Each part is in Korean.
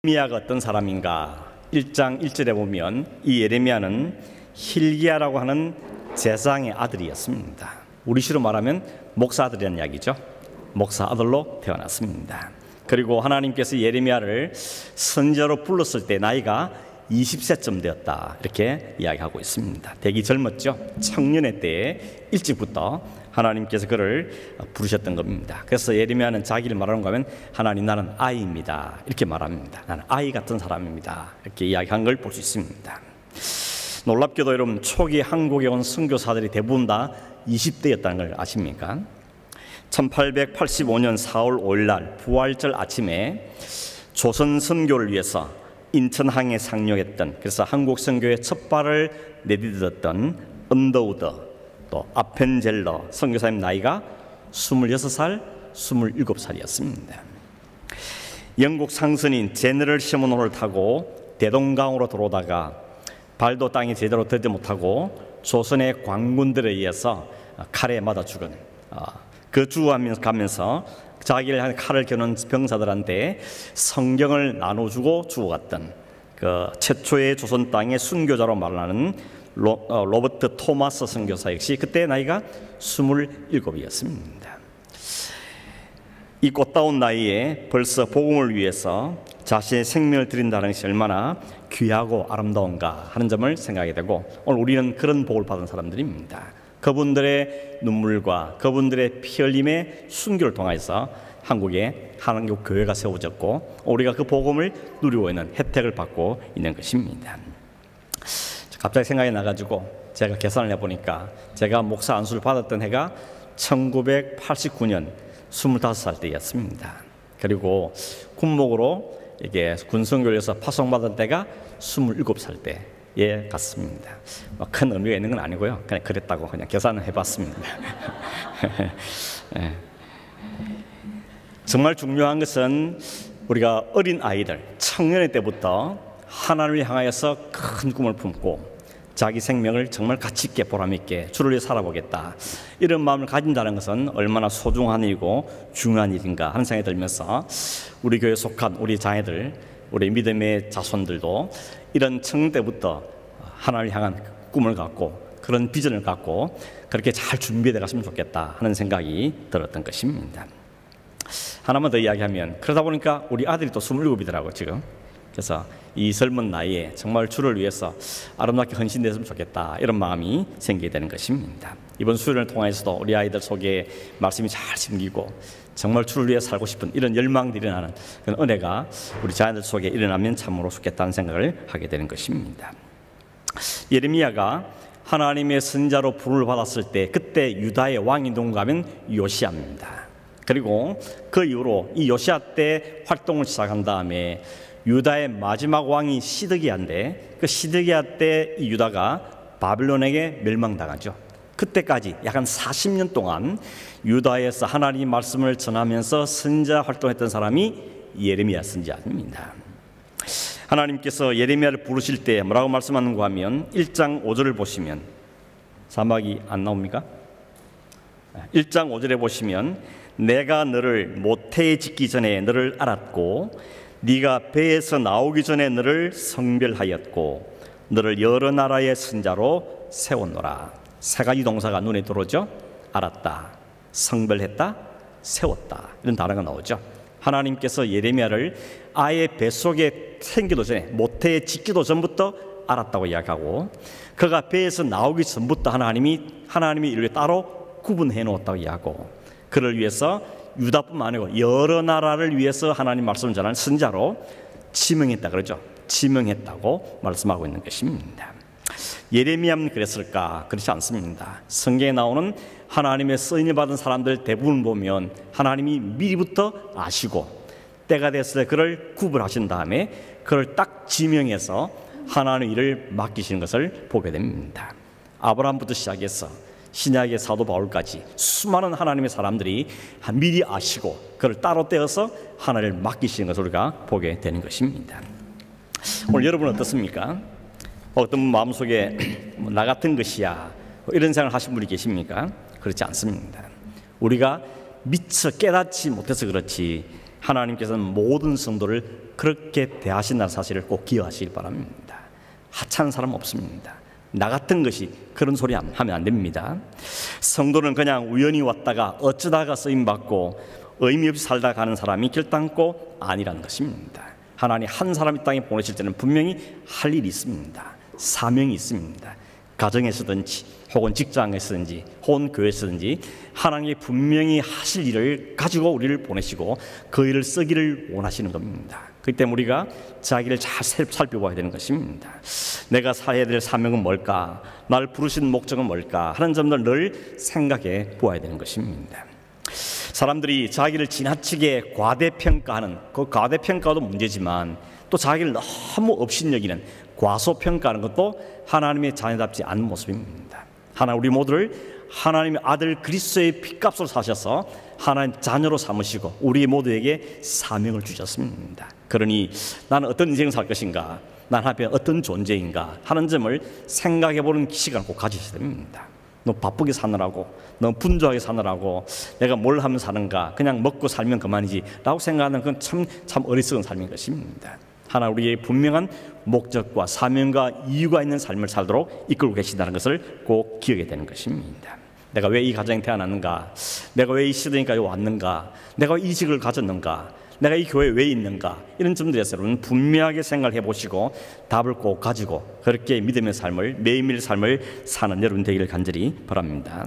예레미야가 어떤 사람인가? 1장 1절에 보면 이 예레미야는 hil기야라고 하는 제사장의 아들이었습니다. 우리시로 말하면 목사 아들이라는 이야기죠. 목사 아들로 태어났습니다. 그리고 하나님께서 예레미야를 선지자로 불렀을 때 나이가 20세쯤 되었다, 이렇게 이야기하고 있습니다. 되게 젊었죠. 청년의 때에 일찍부터 하나님께서 그를 부르셨던 겁니다. 그래서 예레미야는 자기를 말하는 거 하면 하나님, 나는 아이입니다, 이렇게 말합니다. 나는 아이 같은 사람입니다, 이렇게 이야기한 걸 볼 수 있습니다. 놀랍게도 여러분, 초기 한국에 온 선교사들이 대부분 다 20대였다는 걸 아십니까? 1885년 4월 5일 날 부활절 아침에 조선 선교를 위해서 인천항에 상륙했던, 그래서 한국 선교의 첫 발을 내디뎠던 언더우드, 또 아펜젤러 선교사님 나이가 26살, 27살이었습니다. 영국 상선인 제너럴 셔먼호를 타고 대동강으로 들어오다가 발도 땅에 제대로 대지 못하고 조선의 관군들에 의해서 칼에 맞아 죽은, 그 주워가면서 자기를 칼을 겨눈 병사들한테 성경을 나눠주고 죽어갔던 그 최초의 조선 땅의 순교자로 말하는 로버트 토마스 선교사 역시 그때 나이가 27이었습니다. 이 꽃다운 나이에 벌써 복음을 위해서 자신의 생명을 드린다는 것이 얼마나 귀하고 아름다운가 하는 점을 생각하게 되고, 오늘 우리는 그런 복을 받은 사람들입니다. 그분들의 눈물과 그분들의 피 흘림의 순교를 통해서 한국에 한국 교회가 세워졌고 우리가 그 복음을 누리고 있는, 혜택을 받고 있는 것입니다. 갑자기 생각이 나가지고 제가 계산을 해보니까 제가 목사 안수를 받았던 해가 1989년 25살 때였습니다. 그리고 군목으로 이게 군성교회에서 파송받은 때가 27살 때에 갔습니다. 큰 의미가 있는 건 아니고요, 그냥 그랬다고 그냥 계산을 해봤습니다. 네. 정말 중요한 것은 우리가 어린 아이들, 청년의 때부터 하나님을 향하여서 큰 꿈을 품고 자기 생명을 정말 가치 있게 보람 있게 주를 위해 살아보겠다, 이런 마음을 가진다는 것은 얼마나 소중한 일이고 중요한 일인가 하는 생각이 들면서 우리 교회에 속한 우리 자녀들, 우리 믿음의 자손들도 이런 청년 때부터 하나님을 향한 꿈을 갖고 그런 비전을 갖고 그렇게 잘 준비되어 갔으면 좋겠다 하는 생각이 들었던 것입니다. 하나만 더 이야기하면, 그러다 보니까 우리 아들이 또 27이더라고요 지금. 그래서 이 젊은 나이에 정말 주를 위해서 아름답게 헌신됐으면 좋겠다, 이런 마음이 생기게 되는 것입니다. 이번 수련을 통해서도 우리 아이들 속에 말씀이 잘 심기고 정말 주를 위해 살고 싶은 이런 열망들이 일어나는 그런 은혜가 우리 자녀들 속에 일어나면 참으로 좋겠다는 생각을 하게 되는 것입니다. 예레미야가 하나님의 선지자로 부름을 받았을 때 그때 유다의 왕이 누군가 하면 요시야입니다. 그리고 그 이후로 이 요시야 때 활동을 시작한 다음에 유다의 마지막 왕이 시드기야인데, 그 시드기야 때 이 유다가 바빌론에게 멸망당하죠. 그때까지 약 한 40년 동안 유다에서 하나님 말씀을 전하면서 선지자 활동했던 사람이 예레미야 선지자입니다. 하나님께서 예레미야를 부르실 때 뭐라고 말씀하는가 하면 1장 5절을 보시면, 자막이 안 나옵니까? 1장 5절에 보시면 내가 너를 모태에 짓기 전에 너를 알았고 네가 배에서 나오기 전에 너를 성별하였고 너를 여러 나라의 선자로 세웠노라. 세 가지 동사가 눈에 들어오죠. 알았다, 성별했다, 세웠다, 이런 단어가 나오죠. 하나님께서 예레미야를 아예 뱃속에 생기도 전에, 모태에 짓기도 전부터 알았다고 이야기하고, 그가 배에서 나오기 전부터 하나님이 이를 따로 구분해 놓았다고 이야기하고, 그를 위해서 유다뿐만 아니고 여러 나라를 위해서 하나님 말씀을 전하는 선자로 지명했다 그러죠. 지명했다고 말씀하고 있는 것입니다. 예레미야는 그랬을까? 그렇지 않습니다. 성경에 나오는 하나님의 쓰임을 받은 사람들 대부분 보면 하나님이 미리부터 아시고 때가 됐을 때 그를 구분하신 다음에 그를 딱 지명해서 하나님의 일을 맡기시는 것을 보게 됩니다. 아브라함부터 시작해서 신약의 사도 바울까지 수많은 하나님의 사람들이 미리 아시고 그를 따로 떼어서 하나님을 맡기시는 것을 우리가 보게 되는 것입니다. 오늘 여러분은 어떻습니까? 어떤 마음속에 나 같은 것이야 이런 생각을 하신 분이 계십니까? 그렇지 않습니다. 우리가 미처 깨닫지 못해서 그렇지 하나님께서는 모든 성도를 그렇게 대하신다는 사실을 꼭 기억하시길 바랍니다. 하찮은 사람 없습니다. 나 같은 것이 그런 소리 하면 안 됩니다. 성도는 그냥 우연히 왔다가 어쩌다가 쓰임받고 의미 없이 살다 가는 사람이 결단코 아니라는 것입니다. 하나님 한 사람 이 땅에 보내실 때는 분명히 할 일이 있습니다. 사명이 있습니다. 가정에서든지 혹은 직장에서든지 혹은 교회에서든지 하나님이 분명히 하실 일을 가지고 우리를 보내시고 그 일을 쓰기를 원하시는 겁니다. 그렇기 때문에 우리가 자기를 잘 살펴봐야 되는 것입니다. 내가 사야 될 사명은 뭘까? 나를 부르신 목적은 뭘까? 하는 점들 늘 생각해 보아야 되는 것입니다. 사람들이 자기를 지나치게 과대평가하는 그 과대평가도 문제지만 또 자기를 너무 업신여기는 과소평가하는 것도 하나님의 자녀답지 않은 모습입니다. 우리 모두를 하나님의 아들 그리스도의 피값으로 사셔서 하나님 자녀로 삼으시고 우리 모두에게 사명을 주셨습니다. 그러니 나는 어떤 인생을 살 것인가, 난 하필 어떤 존재인가 하는 점을 생각해보는 시간을 꼭 가지셔야 됩니다. 너무 바쁘게 사느라고, 너무 분주하게 사느라고 내가 뭘 하면 사는가, 그냥 먹고 살면 그만이지 라고 생각하는 건 참 어리석은 삶인 것입니다. 우리의 분명한 목적과 사명과 이유가 있는 삶을 살도록 이끌고 계신다는 것을 꼭 기억해야 되는 것입니다. 내가 왜 이 가정에 태어났는가, 내가 왜 이 시대니까 왔는가, 내가 왜 이 직을 가졌는가, 내가 이 교회에 왜 있는가, 이런 점들에서 여러분 분명하게 생각을 해보시고 답을 꼭 가지고 그렇게 믿음의 삶을, 매일매일 삶을 사는 여러분 되기를 간절히 바랍니다.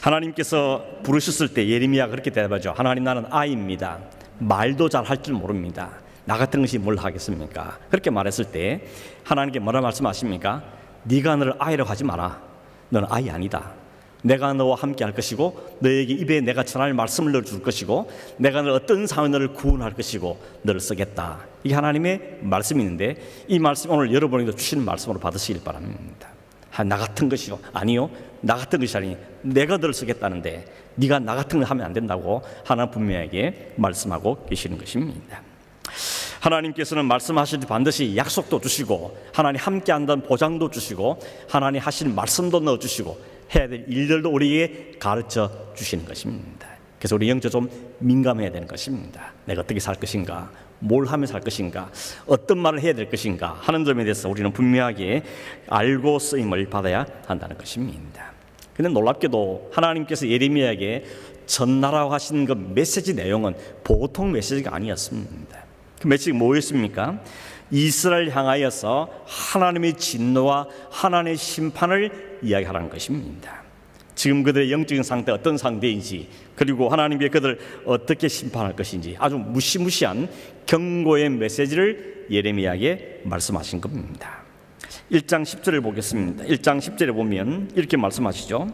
하나님께서 부르셨을 때 예레미야가 그렇게 대답하죠. 하나님, 나는 아이입니다. 말도 잘 할 줄 모릅니다. 나 같은 것이 뭘 하겠습니까? 그렇게 말했을 때 하나님께 뭐라 말씀하십니까? 네가 너를 아이라고 하지 마라. 너는 아이 아니다. 내가 너와 함께 할 것이고 너에게 입에 내가 전할 말씀을 넣어줄 것이고 내가 너를 어떤 상황에 너를 구원할 것이고 너를 쓰겠다. 이게 하나님의 말씀이 있는데 이 말씀 오늘 여러분에게 주시는 말씀으로 받으시길 바랍니다. 나 같은 것이요? 아니요, 나 같은 것이 아니 내가 너를 쓰겠다는데 네가 나 같은 거 하면 안 된다고 하나님 분명하게 말씀하고 계시는 것입니다. 하나님께서는 말씀하실 때 반드시 약속도 주시고 하나님 함께 한다는 보장도 주시고 하나님 하실 말씀도 넣어주시고 해야 될 일들도 우리에게 가르쳐 주시는 것입니다. 그래서 우리 영적 좀 민감해야 되는 것입니다. 내가 어떻게 살 것인가, 뭘 하면 살 것인가, 어떤 말을 해야 될 것인가 하는 점에 대해서 우리는 분명하게 알고 쓰임을 받아야 한다는 것입니다. 그런데 놀랍게도 하나님께서 예레미야에게 전하라고 하신 그 메시지 내용은 보통 메시지가 아니었습니다. 그 메시지가 뭐였습니까? 이스라엘 향하여서 하나님의 진노와 하나님의 심판을 이야기하라는 것입니다. 지금 그들의 영적인 상태가 어떤 상태인지, 그리고 하나님께 그들을 어떻게 심판할 것인지 아주 무시무시한 경고의 메시지를 예레미야에게 말씀하신 겁니다. 1장 10절을 보겠습니다. 1장 10절에 보면 이렇게 말씀하시죠.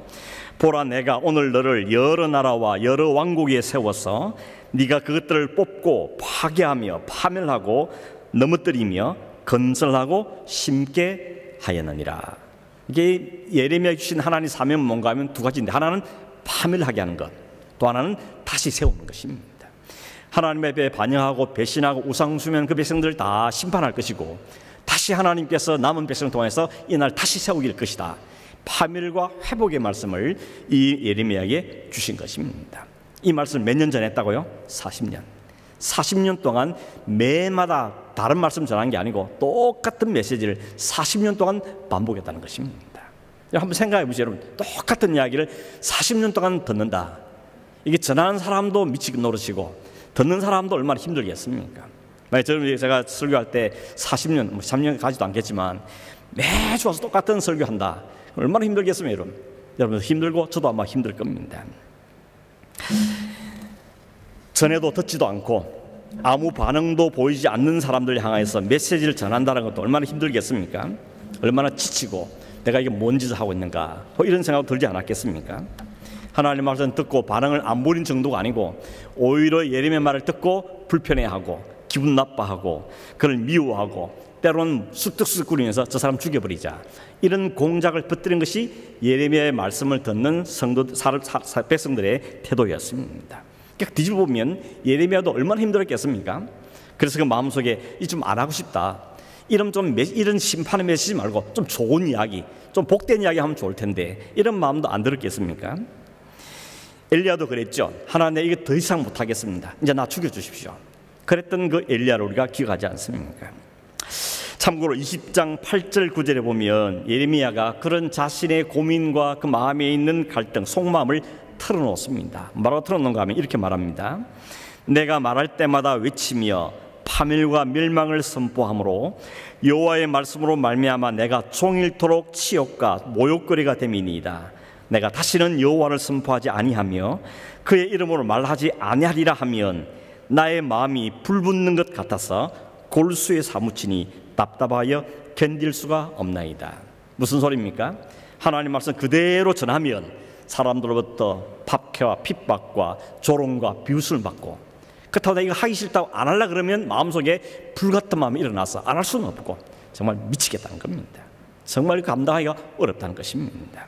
보라, 내가 오늘 너를 여러 나라와 여러 왕국에 세워서 네가 그것들을 뽑고 파괴하며 파멸하고 넘어뜨리며 건설하고 심게 하였느니라. 이게 예레미야 주신 하나님의 사명은 뭔가 하면 두 가지인데, 하나는 파멸하게 하는 것, 또 하나는 다시 세우는 것입니다. 하나님의 배에 반영하고 배신하고 우상숭배하는 그 백성들을 다 심판할 것이고 다시 하나님께서 남은 백성을 통해서 이날 다시 세우길 것이다. 파멸과 회복의 말씀을 이 예레미야에게 주신 것입니다. 이 말씀을 몇 년 전에 했다고요? 40년. 40년 동안 매마다 다른 말씀 전한 게 아니고 똑같은 메시지를 40년 동안 반복했다는 것입니다. 한번 생각해 보세요, 여러분. 똑같은 이야기를 40년 동안 듣는다. 이게 전하는 사람도 미치게 노릇이고 듣는 사람도 얼마나 힘들겠습니까? 만약 제가 설교할 때 40년, 3년 가지도 않겠지만 매주 와서 똑같은 설교한다. 얼마나 힘들겠습니까, 여러분? 여러분 힘들고 저도 아마 힘들 겁니다. 전에도 듣지도 않고 아무 반응도 보이지 않는 사람들 향해서 메시지를 전한다는 것도 얼마나 힘들겠습니까? 얼마나 지치고 내가 이게 뭔 짓을 하고 있는가, 이런 생각 들지 않았겠습니까? 하나님 말씀 듣고 반응을 안 보이는 정도가 아니고 오히려 예레미야 말을 듣고 불편해하고 기분 나빠하고 그를 미워하고 때로는 쑥득쑥거리면서 저 사람 죽여버리자, 이런 공작을 퍼뜨린 것이 예레미야의 말씀을 듣는 백성들의 태도였습니다. 그러니까 뒤집어보면 예레미야도 얼마나 힘들었겠습니까? 그래서 그 마음속에 이 좀 안 하고 싶다, 이런 심판의 메시지 말고 좀 좋은 이야기, 좀 복된 이야기 하면 좋을 텐데, 이런 마음도 안 들었겠습니까? 엘리야도 그랬죠. 하나님, 이거 더 이상 못하겠습니다. 이제 나 죽여주십시오. 그랬던 그 엘리야를 우리가 기억하지 않습니까? 참고로 20장 8절 9절에 보면 예레미야가 그런 자신의 고민과 그 마음에 있는 갈등, 속마음을 털어놓습니다. 뭐라고 털어놓는가 하면 이렇게 말합니다. 내가 말할 때마다 외치며 파멸과 멸망을 선포하므로 여호와의 말씀으로 말미암아 내가 종일토록 치욕과 모욕거리가 됨이니이다. 내가 다시는 여호와를 선포하지 아니하며 그의 이름으로 말하지 아니하리라 하면 나의 마음이 불붙는 것 같아서 골수에 사무치니 답답하여 견딜 수가 없나이다. 무슨 소리입니까? 하나님 말씀 그대로 전하면 사람들로부터 박해와 핍박과 조롱과 비웃음을 받고, 그렇다고 내가 이거 하기 싫다고 안 하려고 그러면 마음속에 불같은 마음이 일어나서 안 할 수는 없고 정말 미치겠다는 겁니다. 정말 감당하기가 어렵다는 것입니다.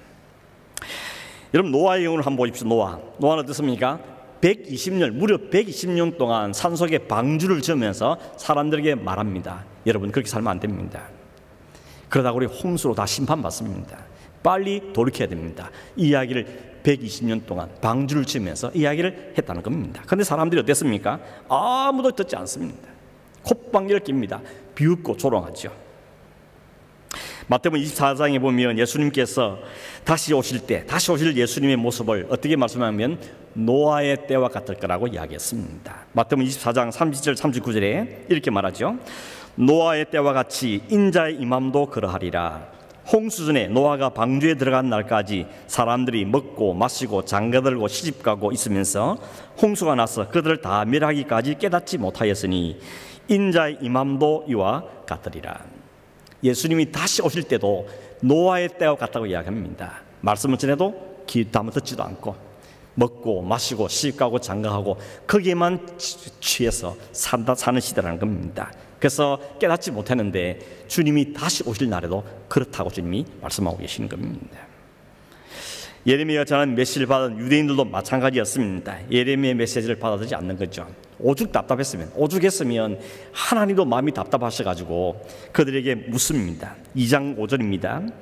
여러분, 노아의 경우를 한번 보십시오. 노아는 어떻습니까? 120년, 무려 120년 동안 산속에 방주를 지으면서 사람들에게 말합니다. 여러분, 그렇게 살면 안 됩니다. 그러다가 우리 홍수로 다 심판받습니다. 빨리 돌이켜야 됩니다. 이 이야기를 120년 동안 방주를 지으면서 이야기를 했다는 겁니다. 그런데 사람들이 어땠습니까? 아무도 듣지 않습니다. 콧방귀를 낍니다. 비웃고 조롱하죠. 마태복음 24장에 보면 예수님께서 다시 오실 예수님의 모습을 어떻게 말씀하면 노아의 때와 같을 거라고 이야기했습니다. 마태복음 24장 30절 39절에 이렇게 말하죠. 노아의 때와 같이 인자의 임함도 그러하리라. 홍수전에 노아가 방주에 들어간 날까지 사람들이 먹고 마시고 장가들고 시집가고 있으면서 홍수가 나서 그들을 다 멸하기까지 깨닫지 못하였으니 인자의 임함도 이와 같으리라. 예수님이 다시 오실 때도 노아의 때와 같다고 이야기합니다. 말씀을 전해도 귀 담아 듣지도 않고 먹고 마시고 시집가고 장가하고 거기에만 취해서 사는 시대라는 겁니다. 그래서 깨닫지 못했는데 주님이 다시 오실 날에도 그렇다고 주님이 말씀하고 계시는 겁니다. 예레미야가 전한 메시지를 받은 유대인들도 마찬가지였습니다. 예레미야의 메시지를 받아들이지 않는 거죠. 오죽했으면 하나님도 마음이 답답하셔가지고 그들에게 묻습니다. 2장 5절입니다.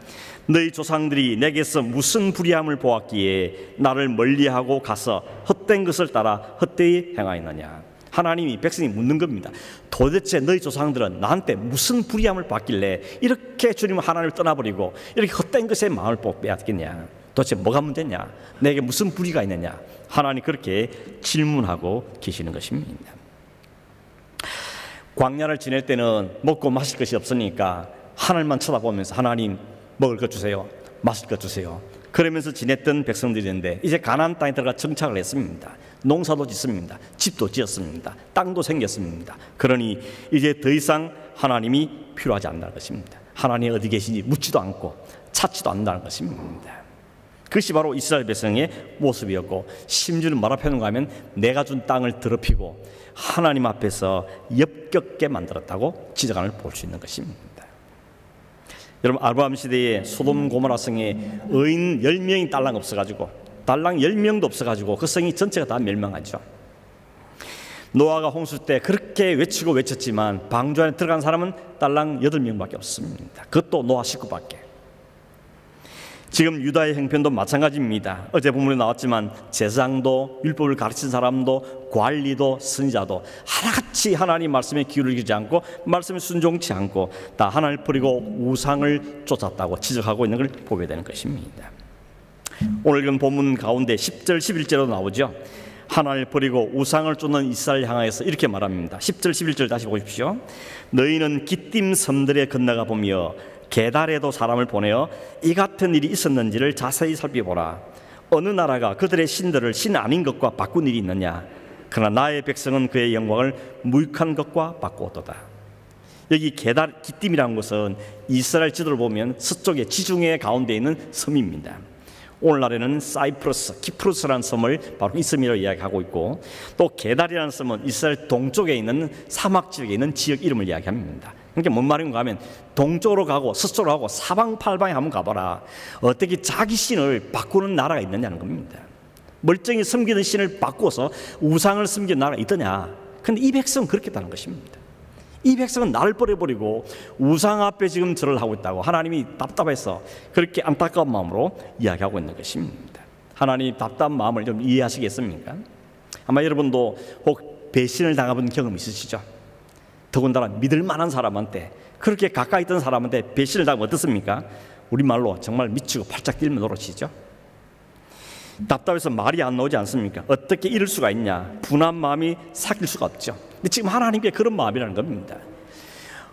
너희 조상들이 내게서 무슨 불의함을 보았기에 나를 멀리하고 가서 헛된 것을 따라 헛되이 행하였느냐. 하나님이 백성이 묻는 겁니다. 도대체 너희 조상들은 나한테 무슨 불의함을 받길래 이렇게 주님은 하나님을 떠나버리고 이렇게 헛된 것에 마음을 빼앗겼냐. 도대체 뭐가 문제냐, 내게 무슨 불의가 있느냐. 하나님 그렇게 질문하고 계시는 것입니다. 광야를 지낼 때는 먹고 마실 것이 없으니까 하늘만 쳐다보면서 하나님 먹을 것 주세요, 마실 것 주세요, 그러면서 지냈던 백성들인데 이제 가나안 땅에 들어가 정착을 했습니다. 농사도 짓습니다. 집도 지었습니다. 땅도 생겼습니다. 그러니 이제 더 이상 하나님이 필요하지 않다는 것입니다. 하나님 어디 계신지 묻지도 않고 찾지도 않는다는 것입니다. 그것이 바로 이스라엘 백성의 모습이었고, 심지어는 뭐라 표현하는가 하면 내가 준 땅을 더럽히고 하나님 앞에서 엽겹게 만들었다고 지적을 볼 수 있는 것입니다. 여러분, 아브라함 시대에 소돔 고모라 성에 의인 10명이 딸랑 없어가지고, 딸랑 10명도 없어가지고 그 성이 전체가 다 멸망하죠. 노아가 홍수 때 그렇게 외쳤지만 방주 안에 들어간 사람은 딸랑 8명밖에 없습니다. 그것도 노아 식구밖에. 지금 유다의 형편도 마찬가지입니다. 어제 본문에 나왔지만 제사장도 율법을 가르친 사람도 관리도 선지자도 하나같이 하나님 말씀에 기울이지 않고 말씀에 순종치 않고 다 하나님을 버리고 우상을 쫓았다고 지적하고 있는 걸 보게 되는 것입니다. 오늘 본문 가운데 10절 11절로 나오죠. 하나님을 버리고 우상을 쫓는 이스라엘 향하여서 이렇게 말합니다. 10절 11절 다시 보십시오. 너희는 기띔 섬들에 건너가 보며 게달에도 사람을 보내어 이 같은 일이 있었는지를 자세히 살펴보라. 어느 나라가 그들의 신들을 신 아닌 것과 바꾼 일이 있느냐. 그러나 나의 백성은 그의 영광을 무익한 것과 바꾸었도다. 여기 게달 기띔이라는 것은 이스라엘 지도를 보면 서쪽에 지중해 가운데 있는 섬입니다. 오늘날에는 사이프러스, 키프루스라는 섬을 바로 이 섬이라고 이야기하고 있고, 또 게달이라는 섬은 이스라엘 동쪽에 있는 사막 지역에 있는 지역 이름을 이야기합니다. 그러니까 뭔 말인가 하면 동쪽으로 가고 서쪽으로 가고 사방팔방에 한번 가봐라. 어떻게 자기 신을 바꾸는 나라가 있느냐는 겁니다. 멀쩡히 섬기는 신을 바꾸어서 우상을 섬기는 나라가 있더냐. 그런데 이 백성은 그렇게 했다는 것입니다. 이 백성은 나를 버려버리고 우상 앞에 지금 절을 하고 있다고 하나님이 답답해서 그렇게 안타까운 마음으로 이야기하고 있는 것입니다. 하나님 답답한 마음을 좀 이해하시겠습니까? 아마 여러분도 혹 배신을 당해본 경험 있으시죠? 더군다나 믿을 만한 사람한테, 그렇게 가까이 있던 사람한테 배신을 당하면 어떻습니까? 우리말로 정말 미치고 팔짝 뛰면 노릇이죠. 답답해서 말이 안 나오지 않습니까? 어떻게 이럴 수가 있냐? 분한 마음이 삭힐 수가 없죠. 근데 지금 하나님께 그런 마음이라는 겁니다.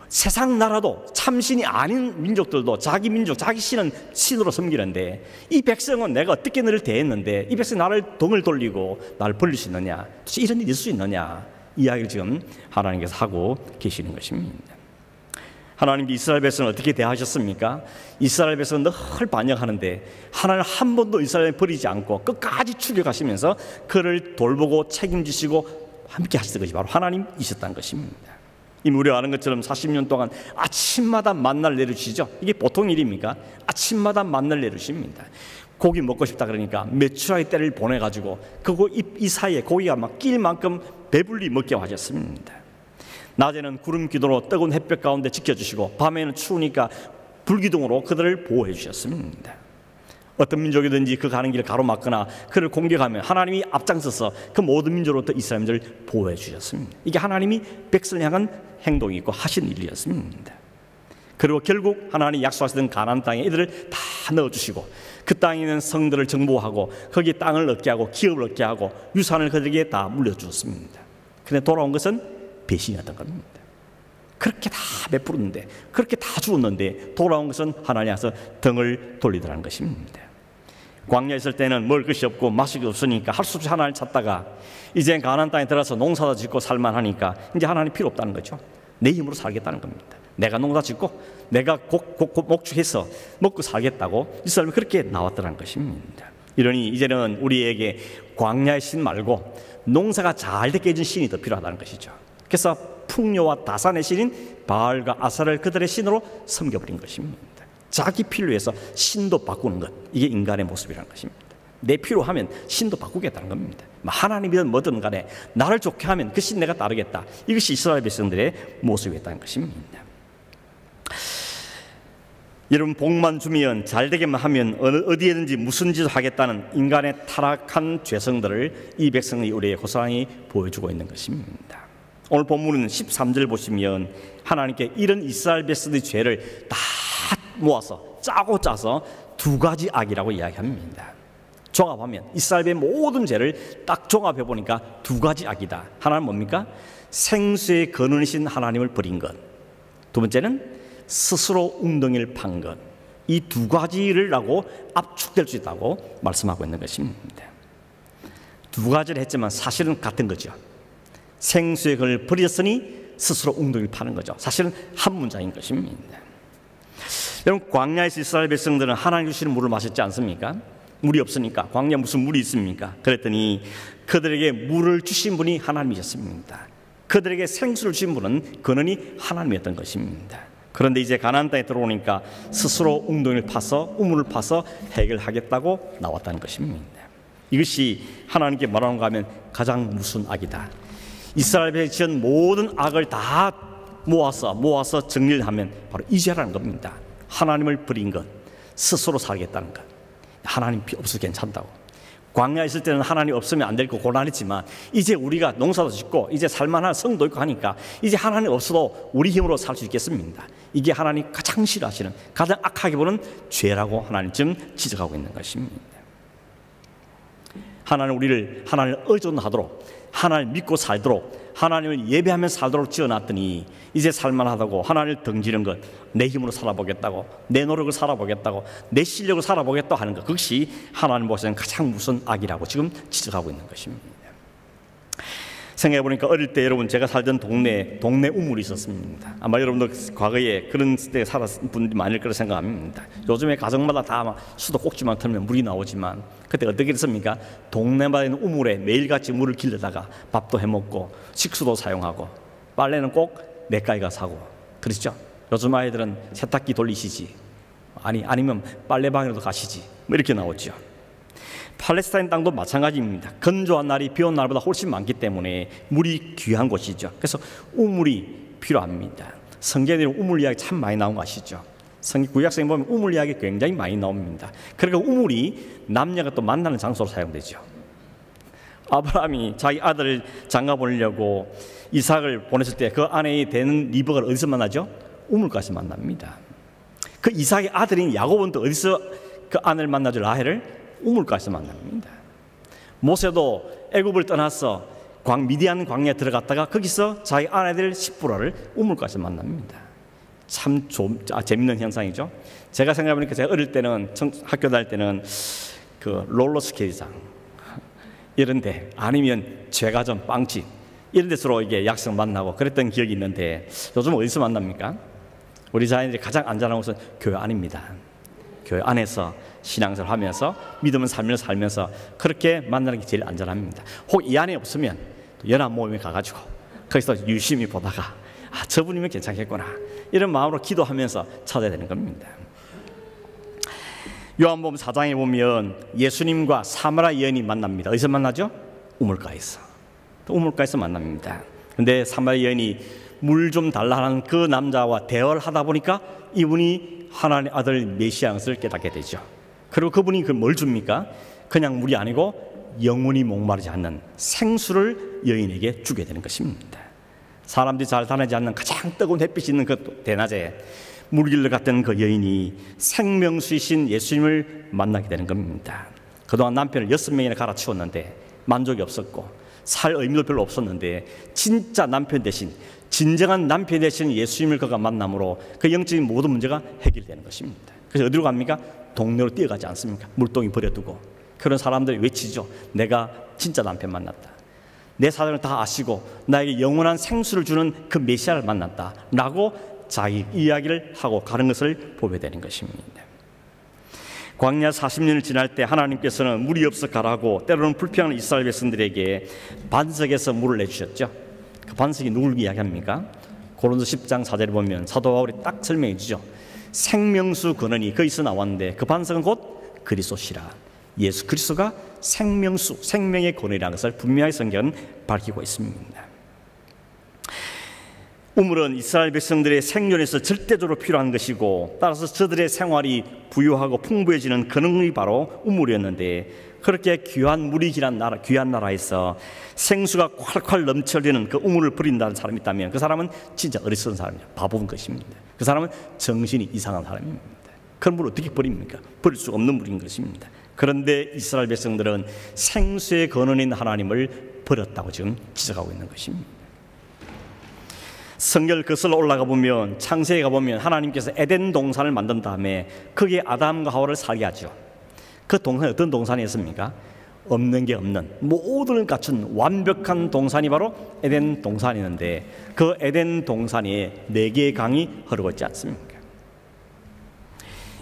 세상 나라도 참신이 아닌 민족들도 자기 민족, 자기 신은 신으로 섬기는데, 이 백성은 내가 어떻게 너를 대했는데 이 백성이 나를 등을 돌리고 나를 벌릴 수 있느냐? 도대체 이런 일이 있을 수 있느냐? 이야기를 지금 하나님께서 하고 계시는 것입니다. 하나님께 이스라엘 백성을 어떻게 대하셨습니까? 이스라엘 백성은 늘 반역하는데 하나님 한 번도 이스라엘을 버리지 않고 끝까지 추격하시면서 그를 돌보고 책임지시고 함께 하시던 것이 바로 하나님이셨다는 것입니다. 이미 우리가 아는 것처럼 40년 동안 아침마다 만나를 내려주시죠. 이게 보통 일입니까? 아침마다 만나를 내려주십니다. 고기 먹고 싶다 그러니까 메추라기 떼를 보내가지고 이 사이에 고기가 막 낄 만큼 배불리 먹게 하셨습니다. 낮에는 구름 기둥으로 뜨거운 햇볕 가운데 지켜주시고 밤에는 추우니까 불기둥으로 그들을 보호해 주셨습니다. 어떤 민족이든지 그 가는 길을 가로막거나 그를 공격하면 하나님이 앞장서서 그 모든 민족으로부터 이스라엘을 보호해 주셨습니다. 이게 하나님이 백성을 향한 행동이 있고 하신 일이었습니다. 그리고 결국 하나님이 약속하시던 가나안 땅에 이들을 다 넣어주시고 그 땅에 있는 성들을 정보하고 거기에 땅을 얻게 하고 기업을 얻게 하고 유산을 그들에게 다 물려주었습니다. 그런데 돌아온 것은 배신이었던 겁니다. 그렇게 다 베풀었는데, 그렇게 다 주었는데 돌아온 것은 하나님께서 등을 돌리더라는 것입니다. 광야에 있을 때는 먹을 것이 없고 마실 것이 없으니까 할 수 없이 하나님을 찾다가 이제 가나안 땅에 들어가서 농사도 짓고 살만하니까 이제 하나님 필요 없다는 거죠. 내 힘으로 살겠다는 겁니다. 내가 농사 짓고 내가 목축해서 먹고 살겠다고 이스라엘이 그렇게 나왔더라는 것입니다. 이러니 이제는 우리에게 광야의 신 말고 농사가 잘 되게 해준 신이 더 필요하다는 것이죠. 그래서 풍요와 다산의 신인 바알과 아사를 그들의 신으로 섬겨버린 것입니다. 자기 필요에 의해서 신도 바꾸는 것, 이게 인간의 모습이라는 것입니다. 내 필요하면 신도 바꾸겠다는 겁니다. 하나님이든 뭐든 간에 나를 좋게 하면 그 신 내가 따르겠다. 이것이 이스라엘 백성들의 모습이었다는 것입니다. 여러분, 복만 주면 잘되게만 하면 어디에든지 무슨 짓을 하겠다는 인간의 타락한 죄성들을 이 백성의 우리의 호상이 보여주고 있는 것입니다. 오늘 본문은 13절 보시면 하나님께 이런 이스라엘 백성의 죄를 다 모아서 짜고 짜서 두 가지 악이라고 이야기합니다. 종합하면 이스라엘의 모든 죄를 딱 종합해 보니까 두 가지 악이다. 하나는 뭡니까? 생수의 근원이신 하나님을 버린 것. 두 번째는 스스로 웅덩이를 판 것. 이 두 가지를 하고 압축될 수 있다고 말씀하고 있는 것입니다. 두 가지를 했지만 사실은 같은 거죠. 생수의 근을 버렸으니 스스로 웅덩이를 파는 거죠. 사실은 한 문장인 것입니다. 여러분, 광야에서 이스라엘 백성들은 하나님 주시는 물을 마셨지 않습니까? 물이 없으니까 광야 무슨 물이 있습니까? 그랬더니 그들에게 물을 주신 분이 하나님이셨습니다. 그들에게 생수를 주신 분은 근원이 하나님이었던 것입니다. 그런데 이제 가나안 땅에 들어오니까 스스로 웅덩이를 파서 우물을 파서 해결하겠다고 나왔다는 것입니다. 이것이 하나님께 뭐라는가 하면 가장 무서운 악이다. 이스라엘 백성이 지은 모든 악을 다 모아서 정리를 하면 바로 이 죄라는 겁니다. 하나님을 버린 것, 스스로 살겠다는 것. 하나님 없어도 괜찮다고. 광야에 있을 때는 하나님 없으면 안 될 거 고난했지만 이제 우리가 농사도 짓고 이제 살만한 성도 있고 하니까 이제 하나님 없어도 우리 힘으로 살 수 있겠습니다. 이게 하나님 가장 싫어하시는, 가장 악하게 보는 죄라고 하나님 지금 지적하고 있는 것입니다. 하나님 우리를 하나님을 의존하도록, 하나님을 믿고 살도록, 하나님을 예배하며 살도록 지어놨더니 이제 살만하다고 하나님을 등지는 것, 내 힘으로 살아보겠다고, 내 노력을 살아보겠다고, 내 실력을 살아보겠다고 하는 것, 그것이 하나님 보시는 가장 무서운 악이라고 지금 지적하고 있는 것입니다. 생각해보니까 어릴 때 여러분, 제가 살던 동네 우물이 있었습니다. 아마 여러분도 과거에 그런 때 살았던 분들이 많을 거라 생각합니다. 요즘에 가정마다 다 수도 꼭지만 틀면 물이 나오지만 그때 어떻게 했습니까? 동네마다 있는 우물에 매일같이 물을 길러다가 밥도 해먹고 식수도 사용하고 빨래는 꼭 내과에 사고 그렇죠? 요즘 아이들은 세탁기 돌리시지, 아니면 빨래방에도 가시지, 뭐 이렇게 나오죠. 팔레스타인 땅도 마찬가지입니다. 건조한 날이 비 온 날보다 훨씬 많기 때문에 물이 귀한 곳이죠. 그래서 우물이 필요합니다. 성경에 우물 이야기 참 많이 나온 거 아시죠? 구약성에 보면 우물 이야기 굉장히 많이 나옵니다. 그러니까 우물이 남녀가 또 만나는 장소로 사용되죠. 아브라함이 자기 아들을 장가 보내려고 이삭을 보냈을 때 그 아내에 되는 리브가를 어디서 만나죠? 우물가에서 만납니다. 그 이삭의 아들인 야곱은 또 어디서 그 아내를 만나죠? 라헬을 우물가에서 만납니다. 모세도 애굽을 떠나서 미디안 광야에 들어갔다가 거기서 자기 아내들 십부라를 우물가에서 만납니다. 참 재밌는 현상이죠. 제가 생각해보니까 제가 어릴 때는 학교 다닐 때는 그 롤러스케이트장 이런데 아니면 제과점 빵집 이런 데서로 이게 약속 만나고 그랬던 기억이 있는데 요즘 어디서 만납니까? 우리 자녀들이 가장 안전한 곳은 교회 안입니다. 교회 안에서 신앙생활 하면서 믿음을 살면서 그렇게 만나는 게 제일 안전합니다. 혹 이 안에 없으면 연합 모임에 가가지고 거기서 유심히 보다가 저분이면 괜찮겠구나 이런 마음으로 기도하면서 찾아야 되는 겁니다. 요한복음 4장에 보면 예수님과 사마리아 여인이 만납니다. 어디서 만나죠? 우물가에서. 우물가에서 만납니다. 근데 사마리아 여인이 물 좀 달라는 그 남자와 대화를 하다 보니까 이분이 하나님의 아들 메시아인 것을 깨닫게 되죠. 그리고 그분이 뭘 줍니까? 그냥 물이 아니고 영원히 목마르지 않는 생수를 여인에게 주게 되는 것입니다. 사람들이 잘 다니지 않는 가장 뜨거운 햇빛이 있는 그 대낮에 물길을 갔던 그 여인이 생명수이신 예수님을 만나게 되는 겁니다. 그동안 남편을 6명이나 갈아치웠는데 만족이 없었고 살 의미도 별로 없었는데 진짜 남편 대신 진정한 남편 대신 예수님을 그가 만남으로 그 영적인 모든 문제가 해결되는 것입니다. 그래서 어디로 갑니까? 동네로 뛰어가지 않습니까? 물동이 버려두고. 그런 사람들이 외치죠. 내가 진짜 남편 만났다. 내 사정을 다 아시고 나에게 영원한 생수를 주는 그 메시아를 만났다 라고 자기 이야기를 하고 가는 것을 보게 되는 것입니다. 광야 40년을 지날 때 하나님께서는 물이 없어 가라고 때로는 불평하는 이스라엘 백성들에게 반석에서 물을 내주셨죠. 그 반석이 누굴 이야기합니까? 고린도서 10장 4절에 보면 사도 바울이 딱 설명해 주죠. 생명수 근원이 거기서 나왔는데 그 반석은 곧 그리스도시라. 예수 그리스도가 생명수, 생명의 근원이라는 것을 분명히 성경은 밝히고 있습니다. 우물은 이스라엘 백성들의 생존에서 절대적으로 필요한 것이고 따라서 저들의 생활이 부유하고 풍부해지는 근원이 바로 우물이었는데 그렇게 귀한 물이 귀한 나라에서 생수가 콸콸 넘쳐지는 그 우물을 버린다는 사람이 있다면 그 사람은 진짜 어리석은 사람이에요. 바보인 것입니다. 그 사람은 정신이 이상한 사람입니다. 그런 물을 어떻게 버립니까? 버릴 수 없는 물인 것입니다. 그런데 이스라엘 백성들은 생수의 근원인 하나님을 버렸다고 지금 지적하고 있는 것입니다. 성경을 거슬러 올라가 보면 창세기에 가보면 하나님께서 에덴 동산을 만든 다음에 거기에 아담과 하와를 살게 하죠. 그 동산이 어떤 동산이었습니까? 없는 게 없는 모든 갖춘 완벽한 동산이 바로 에덴 동산이었는데 그 에덴 동산에 4개의 강이 흐르고 있지 않습니까?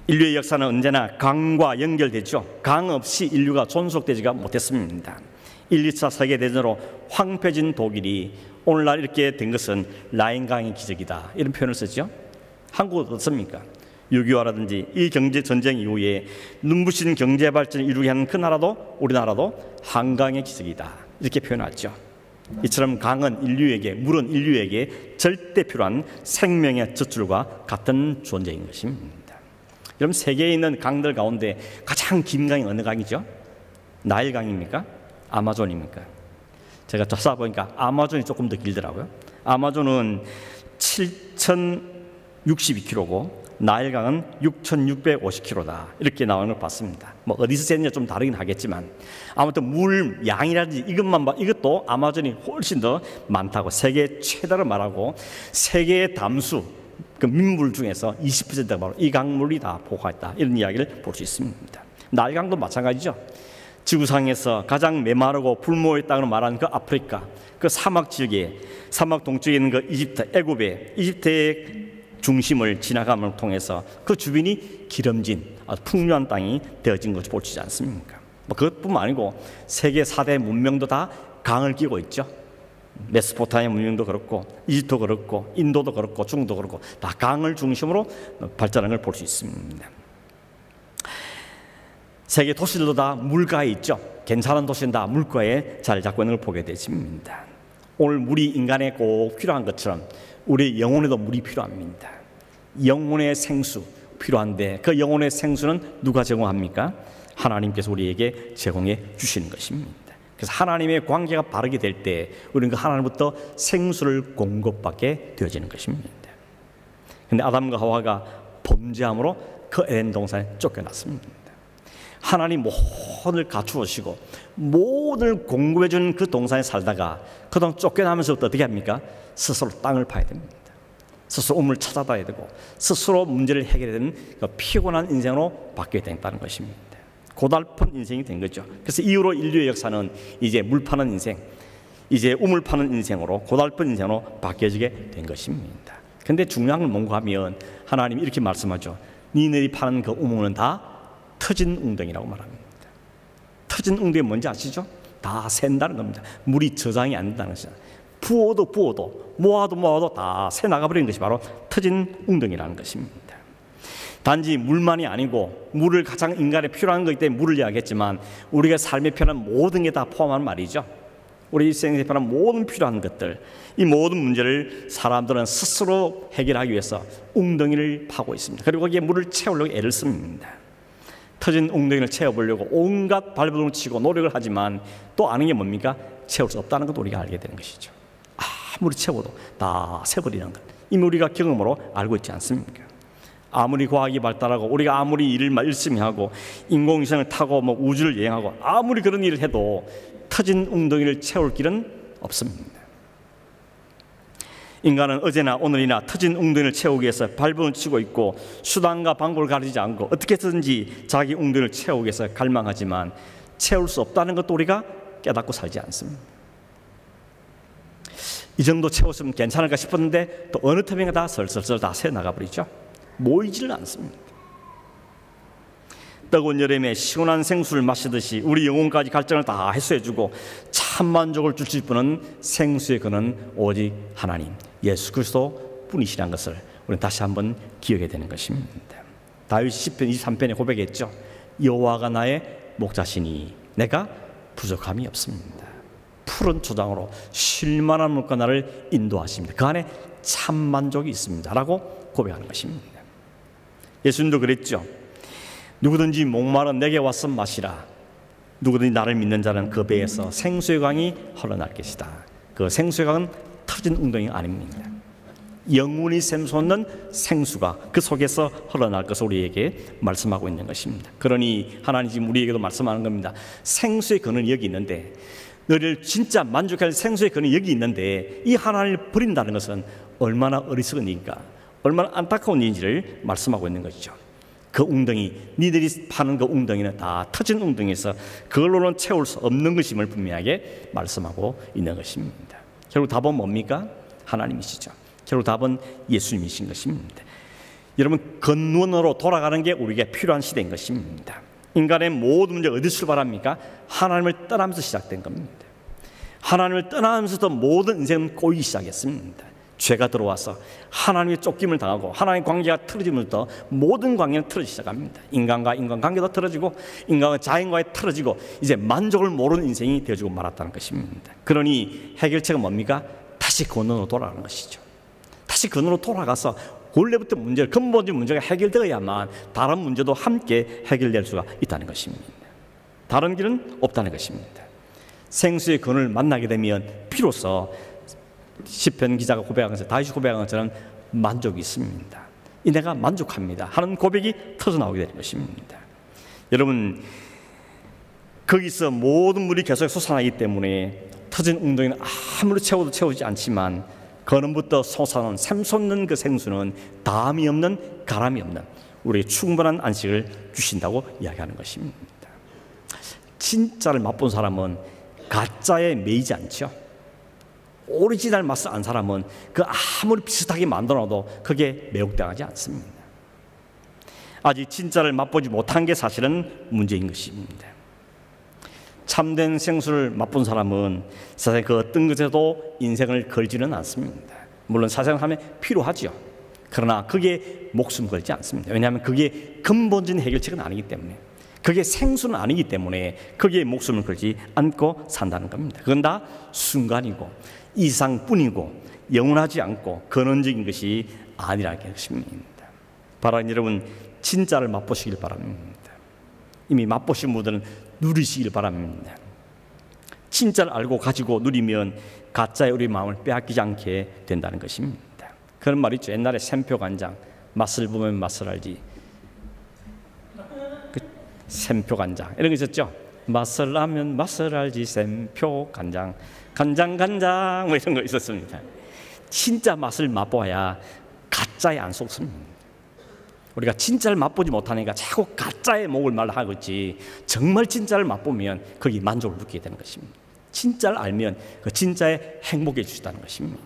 인류의 역사는 언제나 강과 연결되죠. 강 없이 인류가 존속되지가 못했습니다. 1, 2차 세계대전으로 황폐해진 독일이 오늘날 이렇게 된 것은 라인강의 기적이다 이런 표현을 쓰죠. 한국은 어떻습니까? 6.25라든지 이 경제전쟁 이후에 눈부신 경제발전을 이루게 한 그 나라도 우리나라도 한강의 기적이다 이렇게 표현하죠. 이처럼 강은 인류에게 물은 인류에게 절대 필요한 생명의 젖줄과 같은 존재인 것입니다. 여러분 세계에 있는 강들 가운데 가장 긴 강이 어느 강이죠? 나일강입니까? 아마존입니까? 제가 찾아보니까 아마존이 조금 더 길더라고요. 아마존은 7,062km고 나일강은 6,650km다 이렇게 나오는 걸 봤습니다. 뭐 어디서 쟀냐 좀 다르긴 하겠지만 아무튼 물 양이라든지 이것도 아마존이 훨씬 더 많다고 세계 최다로 말하고 세계의 담수 그 민물 중에서 20%가 바로 이 강물이 다 포함했다 이런 이야기를 볼 수 있습니다. 나일강도 마찬가지죠. 지구상에서 가장 메마르고 불모의 땅으로 말하는 그 아프리카 그 사막 지역에 사막 동쪽에 있는 그 이집트의 중심을 지나감을 통해서 그 주변이 기름진 아주 풍요한 땅이 되어진 것을 볼 수 있지 않습니까? 뭐 그것뿐만 아니고 세계 4대 문명도 다 강을 끼고 있죠. 메소포타미아 문명도 그렇고 이집트도 그렇고 인도도 그렇고 중국도 그렇고 다 강을 중심으로 발전한 걸 볼 수 있습니다. 세계 도시들도 다 물가에 있죠. 괜찮은 도시는 다 물가에 자리 잡고 있는 걸 보게 되십니다. 오늘 물이 인간에 꼭 필요한 것처럼 우리 영혼에도 물이 필요합니다. 영혼의 생수, 필요한데 그 영혼의 생수는 누가 제공합니까? 하나님께서 우리에게 제공해 주시는 것입니다. 그래서 하나님의 관계가 바르게 될 때 우리는 그 하나님부터 생수를 공급받게 되어지는 것입니다. 그런데 아담과 하와가 범죄함으로 그 에덴 동산에 쫓겨났습니다. 하나님 모든을 갖추시고 모든을 공급해 주는 그 동산에 살다가 그동안 쫓겨나면서부터 어떻게 합니까? 스스로 땅을 파야 됩니다. 스스로 우물을 찾아봐야 되고 스스로 문제를 해결해야 되는 그 피곤한 인생으로 바뀌게 된다는 것입니다. 고달픈 인생이 된 거죠. 그래서 이후로 인류의 역사는 이제 물 파는 인생, 이제 우물 파는 인생으로 고달픈 인생으로 바뀌어지게 된 것입니다. 그런데 중요한 걸 뭔가 하면 하나님이 이렇게 말씀하죠. 니네들이 파는 그 우물은 다 터진 웅덩이라고 말합니다. 터진 웅덩이 뭔지 아시죠? 다 샌다는 겁니다. 물이 저장이 안 된다는 것이죠. 부어도 모아도 다 새 나가버리는 것이 바로 터진 웅덩이라는 것입니다. 단지 물만이 아니고 물을 가장 인간에 필요한 것이기 때문에 물을 이야기했지만 우리가 삶에 필요한 모든 게 다 포함한 말이죠. 우리 일생에 필요한 모든 필요한 것들, 이 모든 문제를 사람들은 스스로 해결하기 위해서 웅덩이를 파고 있습니다. 그리고 거기에 물을 채우려고 애를 씁니다. 터진 웅덩이를 채워보려고 온갖 발버둥을 치고 노력을 하지만 또 아는 게 뭡니까? 채울 수 없다는 것도 우리가 알게 되는 것이죠. 아무리 채워도 다 새버리는 것, 이미 우리가 경험으로 알고 있지 않습니까? 아무리 과학이 발달하고 우리가 아무리 일을 열심히 하고 인공위성을 타고 우주를 여행하고 아무리 그런 일을 해도 터진 웅덩이를 채울 길은 없습니다. 인간은 어제나 오늘이나 터진 웅덩이를 채우기 위해서 발버둥을 치고 있고 수단과 방법을 가리지 않고 어떻게든지 자기 웅덩이를 채우기 위해서 갈망하지만 채울 수 없다는 것도 우리가 깨닫고 살지 않습니다. 이 정도 채웠으면 괜찮을까 싶었는데 또 어느 틈인가 다 슬슬 다 새 나가버리죠. 모이지를 않습니다. 뜨거운 여름에 시원한 생수를 마시듯이 우리 영혼까지 갈증을 다 해소해주고 참 만족을 주실 분은 생수의 근은 오직 하나님 예수 그리스도 뿐이시라는 것을 우리는 다시 한번 기억해야 되는 것입니다. 다윗이 시편 23편에 고백했죠. 여호와가 나의 목자시니 내가 부족함이 없습니다. 푸른 초장으로 쉴만한 물과 나를 인도하십니다. 그 안에 참 만족이 있습니다 라고 고백하는 것입니다. 예수님도 그랬죠. 누구든지 목마른 내게 와서 마시라. 누구든지 나를 믿는 자는 그 배에서 생수의 강이 흘러날 것이다. 그 생수의 강은 터진 웅덩이가 아닙니다. 영원히 샘솟는 생수가 그 속에서 흘러날 것을 우리에게 말씀하고 있는 것입니다. 그러니 하나님 지금 우리에게도 말씀하는 겁니다. 생수의 근원이 여기 있는데, 너를 진짜 만족할 생수의 근원이 여기 있는데 이 하나님을 버린다는 것은 얼마나 어리석은 일인가, 얼마나 안타까운 일인지를 말씀하고 있는 것이죠. 그 웅덩이, 니들이 파는 그 웅덩이는 다 터진 웅덩이에서 그걸로는 채울 수 없는 것임을 분명하게 말씀하고 있는 것입니다. 결국 답은 뭡니까? 하나님이시죠. 결국 답은 예수님이신 것입니다. 여러분, 근원으로 돌아가는 게 우리에게 필요한 시대인 것입니다. 인간의 모든 문제가 어디서 출발합니까? 하나님을 떠나면서 시작된 겁니다. 하나님을 떠나면서도 모든 인생은 꼬이기 시작했습니다. 죄가 들어와서 하나님의 쫓김을 당하고 하나님의 관계가 틀어지면서 모든 관계는 틀어지기 시작합니다. 인간과 인간관계도 틀어지고 인간과 자연과의 틀어지고 이제 만족을 모르는 인생이 되어지고 말았다는 것입니다. 그러니 해결책은 뭡니까? 다시 근원으로 돌아가는 것이죠. 다시 근원으로 돌아가서 원래부터 문제를, 근본적인 문제가 해결되어야만 다른 문제도 함께 해결될 수가 있다는 것입니다. 다른 길은 없다는 것입니다. 생수의 근원을 만나게 되면 비로소 시편 기자가 고백한 것처럼, 다윗이 고백한 것처럼 만족이 있습니다. 이 내가 만족합니다 하는 고백이 터져나오게 되는 것입니다. 여러분, 거기서 모든 물이 계속 솟아나기 때문에 터진 웅덩이는 아무리 채워도 채우지 않지만 근원부터 솟아나는 샘솟는 그 생수는 담이 없는, 가람이 없는 우리에게 충분한 안식을 주신다고 이야기하는 것입니다. 진짜를 맛본 사람은 가짜에 매이지 않죠. 오리지널 맛을 안 사람은 그 아무리 비슷하게 만들어도 그게 매혹당하지 않습니다. 아직 진짜를 맛보지 못한 게 사실은 문제인 것입니다. 참된 생수를 맛본 사람은 사실 그 어떤 것에도 인생을 걸지는 않습니다. 물론 사생활에 필요하죠. 그러나 그게 목숨 걸지 않습니다. 왜냐하면 그게 근본적인 해결책은 아니기 때문에, 그게 생수는 아니기 때문에 그게 목숨을 걸지 않고 산다는 겁니다. 그건 다 순간이고 이상뿐이고 영원하지 않고 근원적인 것이 아니라는 것입니다. 바라는 여러분, 진짜를 맛보시길 바랍니다. 이미 맛보신 분들은 누리시길 바랍니다. 진짜를 알고 가지고 누리면 가짜의 우리 마음을 빼앗기지 않게 된다는 것입니다. 그런 말 있죠. 옛날에 샘표 간장, 맛을 보면 맛을 알지. 샘표 간장 이런 거 있었죠. 맛을 알면 맛을 알지 샘표 간장, 간장 간장 뭐 이런 거 있었습니다. 진짜 맛을 맛보아야 가짜에 안 속습니다. 우리가 진짜를 맛보지 못하니까 자꾸 가짜의 목을 말하고 있지, 정말 진짜를 맛보면 거기 만족을 느끼게 되는 것입니다. 진짜를 알면 그 진짜에 행복해 주시다는 것입니다.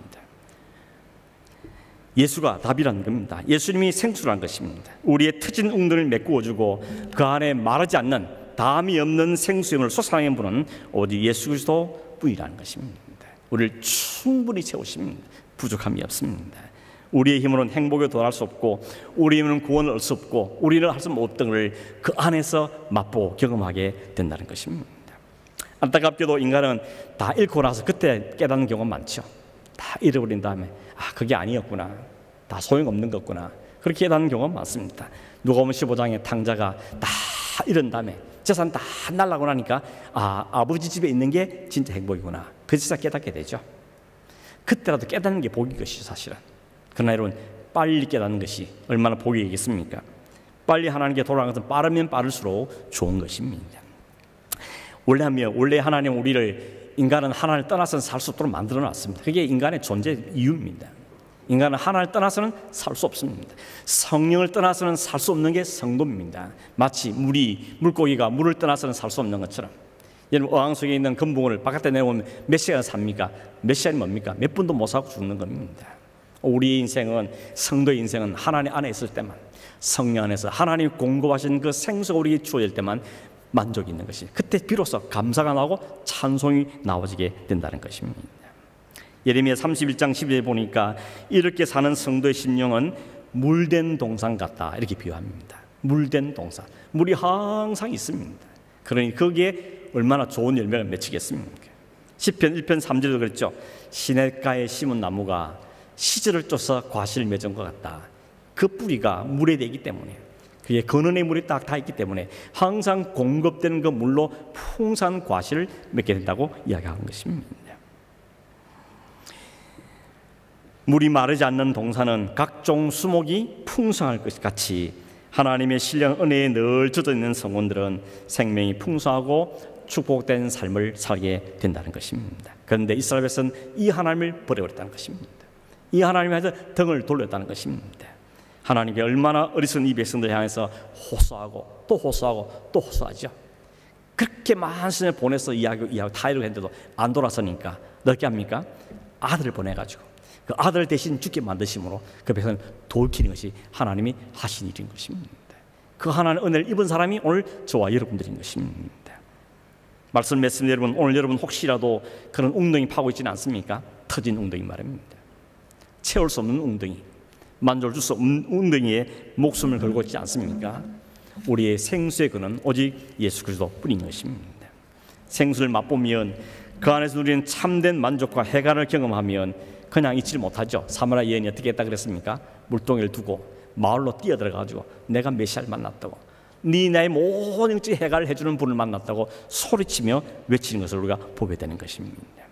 예수가 답이라는 겁니다. 예수님이 생수라는 것입니다. 우리의 터진 웅덩이를 메꾸어주고 그 안에 마르지 않는 담이 없는 생수임을 솟아내는 분은 오직 예수 그리스도 뿐이라는 것입니다. 우리를 충분히 채우십니다. 부족함이 없습니다. 우리의 힘으로는 행복에 도달할 수 없고 우리의 힘으로는 구원을 얻을 수 없고 우리는 할 수 없던 것을 그 안에서 맛보고 경험하게 된다는 것입니다. 안타깝게도 인간은 다 잃고 나서 그때 깨닫는 경우가 많죠. 다 잃어버린 다음에 그게 아니었구나, 다 소용없는 거구나, 그렇게 깨닫는 경우가 많습니다. 누가복음 15장의 탕자가 다 잃은 다음에 재산 다 날라고 나니까 아버지 집에 있는 게 진짜 행복이구나, 그 진짜 깨닫게 되죠. 그때라도 깨닫는 게 복인 것이죠, 사실은. 그러나 여러분, 빨리 깨닫는 것이 얼마나 복이겠습니까? 빨리 하나님께 돌아가는 것은 빠르면 빠를수록 좋은 것입니다. 원래 하나님 인간은 하나님을 떠나서는 살 수 없도록 만들어놨습니다. 그게 인간의 존재 이유입니다. 인간은 하나님을 떠나서는 살 수 없습니다. 성령을 떠나서는 살 수 없는 게 성도입니다. 마치 물고기가 물을 떠나서는 살 수 없는 것처럼, 여러분 어항 속에 있는 금붕어를 바깥에 내보면 몇 시간 삽니까? 몇 시간이 뭡니까? 몇 분도 못 사고 죽는 겁니다. 우리 인생은, 성도의 인생은 하나님 안에 있을 때만, 성령 안에서 하나님이 공급하신 그 생수가 우리에게 주어질 때만 만족이 있는 것이, 그때 비로소 감사가 나오고 찬송이 나와지게 된다는 것입니다. 예레미야 31장 12절에 보니까 이렇게 사는 성도의 심령은 물된 동산 같다, 이렇게 비유합니다. 물된 동산, 물이 항상 있습니다. 그러니 거기에 얼마나 좋은 열매를 맺히겠습니까? 시편 1편 3절도 그랬죠. 시냇가에 심은 나무가 시절을 쫓아 과실을 맺은 것 같다. 그 뿌리가 물에 대기 때문에, 그게 근원의 물이 딱 다 있기 때문에 항상 공급되는 그 물로 풍성한 과실을 맺게 된다고 이야기하는 것입니다. 물이 마르지 않는 동산은 각종 수목이 풍성할 것 같이 하나님의 신령 은혜에 늘 젖어 있는 성원들은 생명이 풍성하고 축복된 삶을 살게 된다는 것입니다. 그런데 이스라엘 백성은 이 하나님을 버려버렸다는 것입니다. 이 하나님에서 등을 돌렸다는 것입니다. 하나님께 얼마나 어리석은 이 백성들 향해서 호소하고 또 호소하고 또 호소하죠. 그렇게 많은 신을 보내서 이야기하고 타이르고 했는데도 안 돌아서니까 어떻게 합니까? 아들을 보내가지고 그 아들 대신 죽게 만드심으로 그 백성을 돌이키는 것이 하나님이 하신 일인 것입니다. 그 하나님의 은혜를 입은 사람이 오늘 저와 여러분들인 것입니다. 말씀 맺습니다. 여러분, 오늘 여러분 혹시라도 그런 웅덩이 파고 있지는 않습니까? 터진 웅덩이 말입니다. 채울 수 없는 웅덩이, 만족을 줄 수 없는 웅덩이에 목숨을 걸고 있지 않습니까? 우리의 생수의 근은 오직 예수 그리스도 뿐인 것입니다. 생수를 맛보면 그 안에서 누리는 참된 만족과 해관을 경험하면 그냥 잊지 못하죠. 사마리아 여인이 어떻게 했다 그랬습니까? 물동이를 두고 마을로 뛰어들어가지고 내가 메시아를 만났다고, 네 나의 모든 해갈을 해주는 분을 만났다고 소리치며 외치는 것을 우리가 보게 되는 것입니다.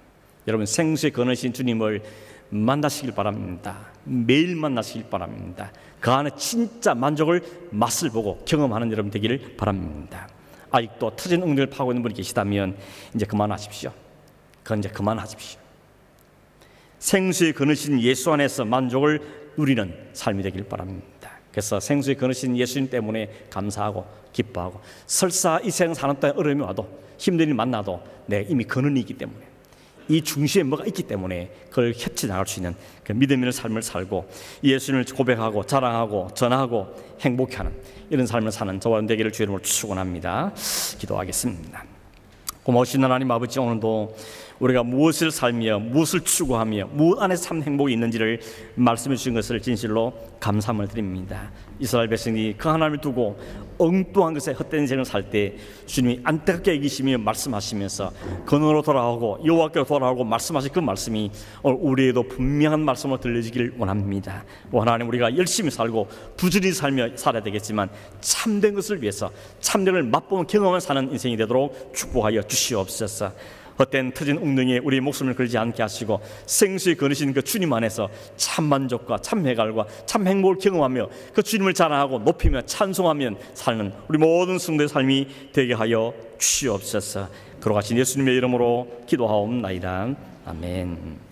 여러분, 생수의 근원이신 주님을 만나시길 바랍니다. 매일 만나시길 바랍니다. 그 안에 진짜 만족을 맛을 보고 경험하는 여러분 되기를 바랍니다. 아직도 터진 웅덩이를 파고 있는 분이 계시다면 이제 그만하십시오. 그건 이제 그만하십시오. 생수의 근원이신 예수 안에서 만족을 누리는 삶이 되길 바랍니다. 그래서 생수의 근원이신 예수님 때문에 감사하고 기뻐하고, 설사 이 세상 사는 동안 어려움이 와도 힘든 일 만나도 내가 이미 근원이 있기 때문에, 이 중심에 뭐가 있기 때문에 그걸 헤쳐나갈 수 있는 그 믿음 있는 삶을 살고 예수님을 고백하고 자랑하고 전하고 행복해하는 이런 삶을 사는 저와 여러분 되기를 주의 이름으로 축원합니다. 기도하겠습니다. 고마우신 하나님 아버지, 오늘도 우리가 무엇을 살며 무엇을 추구하며 무엇 안에 참 행복이 있는지를 말씀해 주신 것을 진실로 감사함을 드립니다. 이스라엘 백성이 그 하나님을 두고 엉뚱한 것에 헛된 인생을 살 때 주님이 안타깝게 여기시며 말씀하시면서 근원으로 돌아오고 여호와께로 돌아오고 말씀하신 그 말씀이 오늘 우리에도 분명한 말씀으로 들려지기를 원합니다. 하나님, 우리가 열심히 살고 부지런히 살아야 되겠지만 참된 것을 위해서 참된 맛보는 경험을 사는 인생이 되도록 축복하여 주시옵소서. 헛된 터진 웅덩이에 우리의 목숨을 걸지 않게 하시고 생수에 거느신 그 주님 안에서 참 만족과 참 해갈과 참 행복을 경험하며 그 주님을 자랑하고 높이며 찬송하며 사는 우리 모든 성도의 삶이 되게 하여 주시옵소서. 걸어가신 예수님의 이름으로 기도하옵나이다. 아멘.